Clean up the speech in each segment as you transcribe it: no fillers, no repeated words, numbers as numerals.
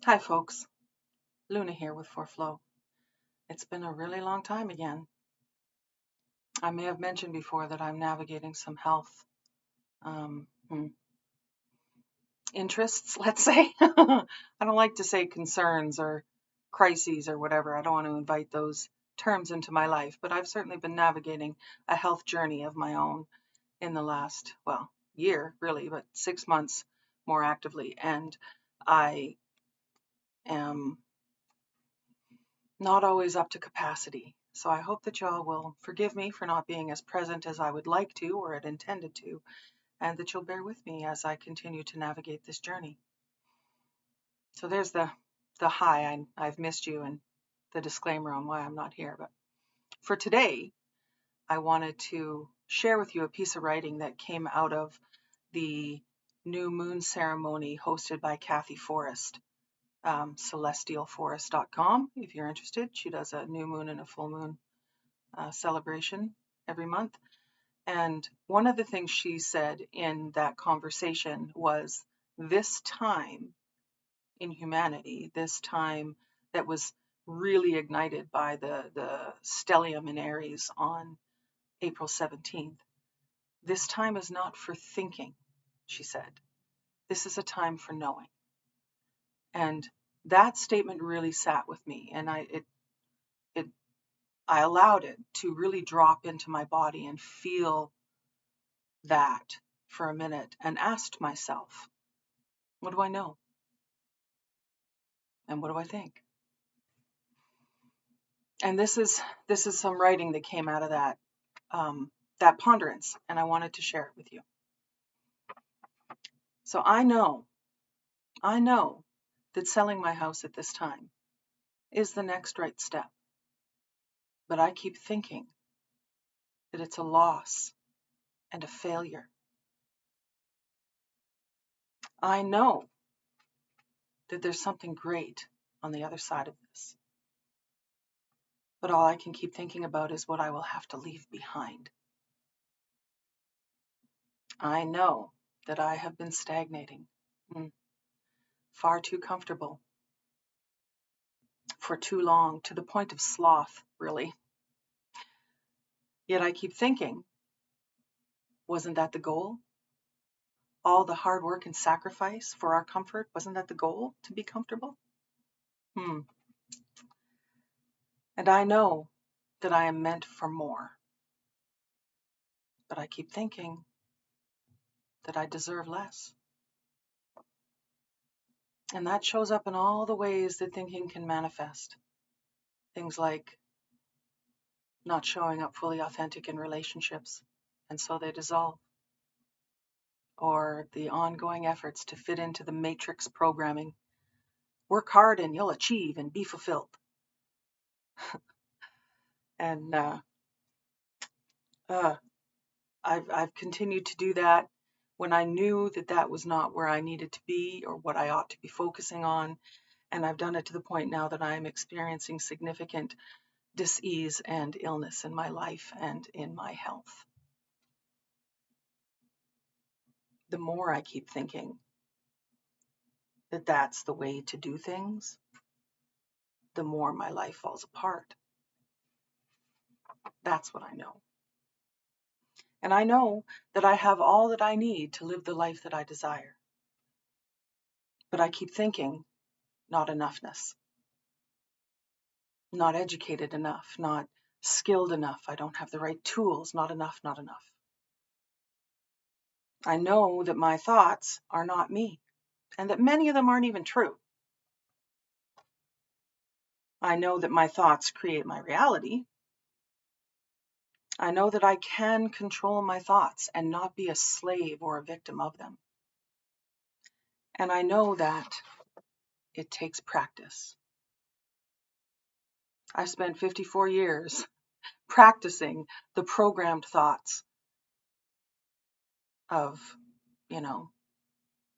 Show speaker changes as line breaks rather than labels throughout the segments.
Hi folks, Luna here with ForFlow. It's been a really long time again. I may have mentioned before that I'm navigating some health um, hmm, interests, let's say. I don't like to say concerns or crises or whatever. I don't want to invite those terms into my life, but I've certainly been navigating a health journey of my own in the last, well, year really, but 6 months more actively. And I am not always up to capacity. So I hope that y'all will forgive me for not being as present as I would like to or had intended to, and that you'll bear with me as I continue to navigate this journey. So there's the hi, I've missed you, and the disclaimer on why I'm not here. But for today, I wanted to share with you a piece of writing that came out of the new moon ceremony hosted by Kathy Forrest, celestialforest.com. If you're interested, she does a new moon and a full moon celebration every month. And one of the things she said in that conversation was this time in humanity, this time that was really ignited by the stellium in Aries on April 17th. This time is not for thinking, she said. This is a time for knowing. And that statement really sat with me, and it I allowed it to really drop into my body and feel that for a minute and asked myself, what do I know? And what do I think? And this is some writing that came out of that ponderance, and I wanted to share it with you. So I know that selling my house at this time is the next right step, but I keep thinking that it's a loss and a failure. I know that there's something great on the other side of this, but all I can keep thinking about is what I will have to leave behind. I know that I have been stagnating, far too comfortable, for too long, to the point of sloth, really. Yet I keep thinking, wasn't that the goal? All the hard work and sacrifice for our comfort, wasn't that the goal, to be comfortable? Hmm. And I know that I am meant for more, but I keep thinking that I deserve less. And that shows up in all the ways that thinking can manifest. Things like not showing up fully authentic in relationships, and so they dissolve. Or the ongoing efforts to fit into the matrix programming. Work hard and you'll achieve and be fulfilled. And uh, I've continued to do that when I knew that that was not where I needed to be or what I ought to be focusing on. And I've done it to the point now that I am experiencing significant dis-ease and illness in my life and in my health. The more I keep thinking that that's the way to do things, the more my life falls apart. That's what I know. And I know that I have all that I need to live the life that I desire. But I keep thinking, not enoughness, not educated enough, not skilled enough. I don't have the right tools, not enough, not enough. I know that my thoughts are not me, and that many of them aren't even true. I know that my thoughts create my reality. I know that I can control my thoughts and not be a slave or a victim of them. And I know that it takes practice. I spent 54 years practicing the programmed thoughts of, you know,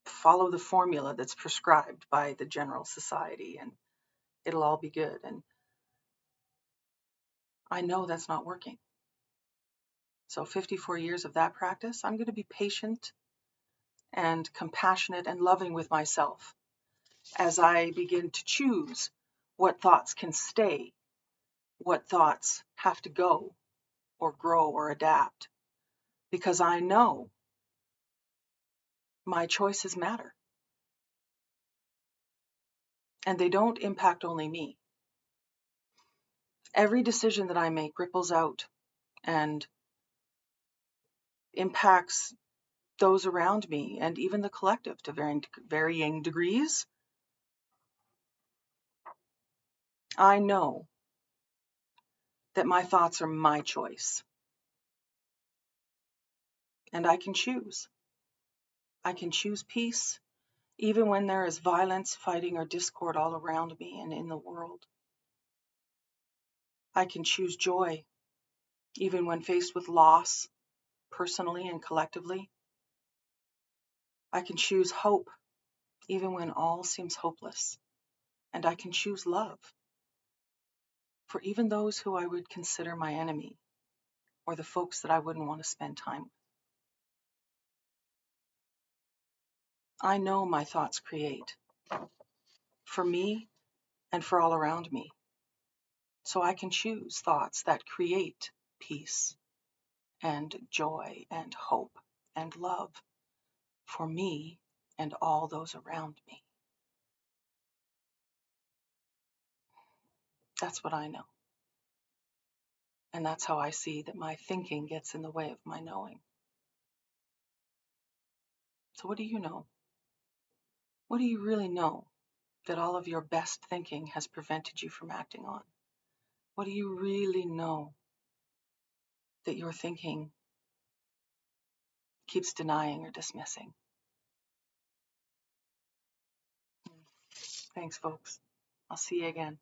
follow the formula that's prescribed by the general society and it'll all be good. And I know that's not working. So 54 years of that practice, I'm going to be patient and compassionate and loving with myself as I begin to choose what thoughts can stay, what thoughts have to go or grow or adapt, because I know my choices matter and they don't impact only me. Every decision that I make ripples out and impacts those around me and even the collective to varying degrees. I know that my thoughts are my choice and I can choose. I can choose peace even when there is violence, fighting, or discord all around me and in the world. I can choose joy even when faced with loss, personally and collectively. I can choose hope even when all seems hopeless. And I can choose love for even those who I would consider my enemy or the folks that I wouldn't want to spend time with. I know my thoughts create for me and for all around me. So I can choose thoughts that create peace and joy and hope and love for me and all those around me. That's what I know. And that's how I see that my thinking gets in the way of my knowing. So what do you know? What do you really know that all of your best thinking has prevented you from acting on? What do you really know that your thinking keeps denying or dismissing? Thanks, folks. I'll see you again.